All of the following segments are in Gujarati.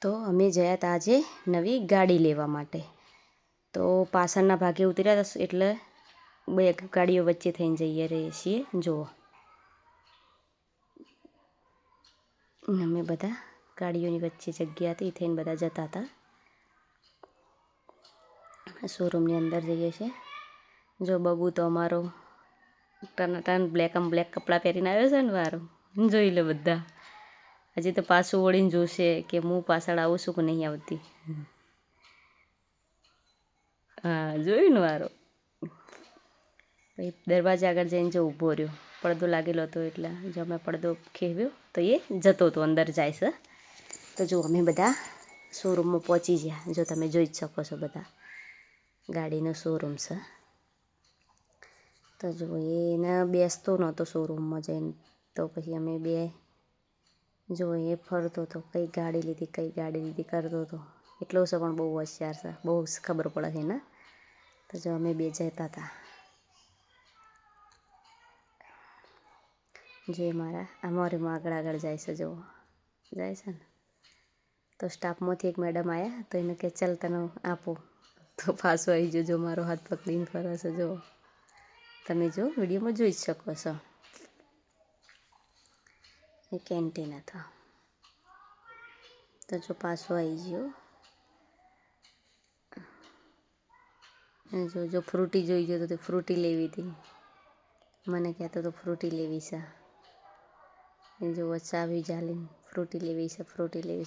તો અમે ગયા હતા આજે નવી ગાડી લેવા માટે. તો પાછળના ભાગે ઉતર્યા હતા એટલે બે ગાડીઓ વચ્ચે થઈને જઈએ રહીએ છીએ. જુઓ અમે બધા ગાડીઓની વચ્ચે જગ્યા હતી થઈને બધા જતા હતા. શોરૂમની અંદર જઈએ છીએ. જો બબુ તો અમારો ટન બ્લેક કપડાં પહેરીને આવ્યો છે ને વારો જોઈ લો બધા. હજી તો પાછું વળીને જોશે કે હું પાછળ આવું છું કે નહીં આવતી. હા જોયું ને વારો. પછી દરવાજા આગળ જઈને જો ઊભો રહ્યો, પડદો લાગેલો હતો એટલે જો અમે પડદો ખેવ્યો તો એ જતો હતો અંદર જાય છે. તો જો અમે બધા શોરૂમમાં પહોંચી ગયા. જો તમે જોઈ જ શકો છો બધા ગાડીનો શોરૂમ છે. તો જો એને બેસતો નહોતો શોરૂમમાં જઈને તો પછી અમે બે જો એ ફરતો હતો કઈ ગાડી લીધી કરતો હતો. એટલો છે પણ બહુ હોશિયાર છે, બહુ ખબર પડે છે એને. તો જો અમે બે જતા હતા. જે અમારીમાં આગળ જાય છે, જો જાય છે ને. તો સ્ટાફમાંથી એક મેડમ આવ્યા તો એને કે ચાલ તને આપો. તો પાછો આવી જો મારો હાથ પકડીને ફરે છે. જો તમે જો વિડીયોમાં જોઈ જ શકો છો. એ કેન્ટીન હતા. તો જો પાછો આવી ગયો. જો ફ્રૂટી જોઈ ગયો તો ફ્રૂટી લેવી હતી. મને કહેતો તો ફ્રૂટી લેવી છે. જો ચાવી ચાલીને ફ્રૂટી લેવી છે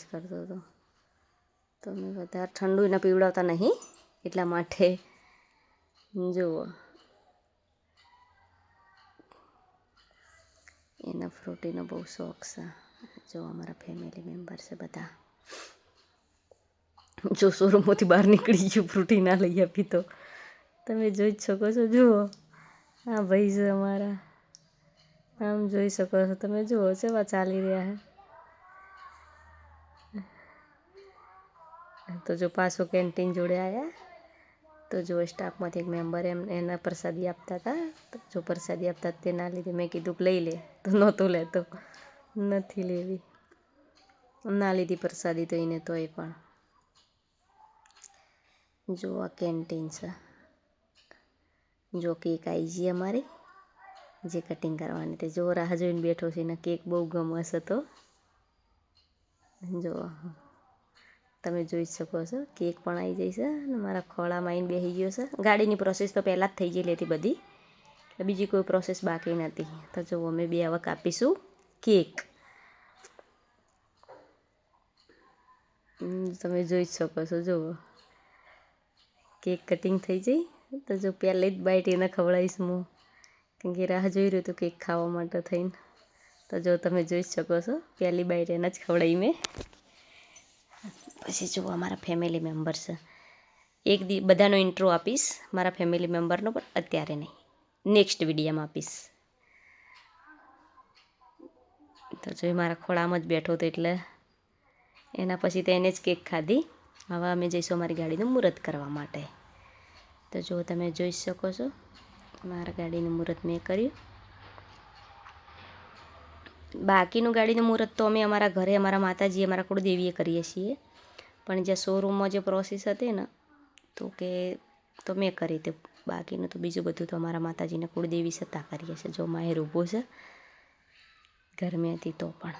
કરતો હતો. તો મેં બધા ઠંડુ એને પીવડાવતા નહીં એટલા માટે જુઓ એના ફ્રૂટીનો બહુ શોખ છે. જો અમારા ફેમિલી મેમ્બર છે બધા. જો શોરૂમમાંથી બહાર નીકળી ગયું ફ્રૂટી ના લઈ આપી તો તમે જોઈ જ શકો છો. જુઓ આ ભાઈ છે અમારા, આમ જોઈ શકો છો તમે. જુઓ કેવા ચાલી રહ્યા છે. તો જો પાછો કેન્ટીન જોડે આવ્યા તો જો સ્ટાફમાંથી એક મેમ્બર એના પ્રસાદી આપતા હતા. જો પ્રસાદી આપતા તે ના લીધી. મેં કીધું કે લઈ લે તો નહોતો લેતો, નથી લેવી. ના લીધી પ્રસાદી તો એને તોય પણ. જો આ કેન્ટીન છે. જો કેક આવી ગઈ અમારી જે કટિંગ કરવાની તે જો રાહ જોઈને બેઠો છે. એને કેક બહુ ગમશે. તો જો તમે જોઈ શકો છો કેક પણ આવી જાય છે અને મારા ખોળામાં આવીને બેસી ગયો છે. ગાડીની પ્રોસેસ તો પહેલાં જ થઈ ગયેલી હતી બધી, એટલે બીજી કોઈ પ્રોસેસ બાકી નથી. તો જો અમે બે હવે કાપીશું કેક. તમે જોઈ જ શકો છો. જુઓ કેક કટિંગ થઈ જાય. તો જો પહેલી જ બાઈટ એને ખવડાવીશ હું, કેમ કે રાહ જોઈ રહ્યો હતો કેક ખાવા માટે થઈને. તો જો તમે જોઈ જ શકો છો પહેલી બાઈટ એને જ ખવડાવી મેં. પછી જુઓ અમારા ફેમિલી મેમ્બર છે. બધાનો ઇન્ટ્રો આપીશ મારા ફેમિલી મેમ્બરનો, પણ અત્યારે નહીં, નેક્સ્ટ વિડીયોમાં આપીશ. તો જો મારા ખોળામાં જ બેઠો હતો એટલે એના પછી તો એને જ કેક ખાધી. હવે અમે જઈશું અમારી ગાડીનું મુહૂર્ત કરવા માટે. તો જો તમે જોઈ શકો છો મારા ગાડીનું મુહૂર્ત મેં કર્યું. બાકીનું ગાડીનું મુહૂર્ત તો અમે અમારા ઘરે અમારા માતાજી અમારા કુળદેવીએ કરીએ છીએ. પણ જે શોરૂમમાં જે પ્રોસેસ હતી ને તો મેં કરી હતી. બાકીનું તો બીજું બધું તો અમારા માતાજીને કુળદેવી છતાં કરીએ છીએ. જો માહેર ઊભો છે ગરમી હતી તો પણ.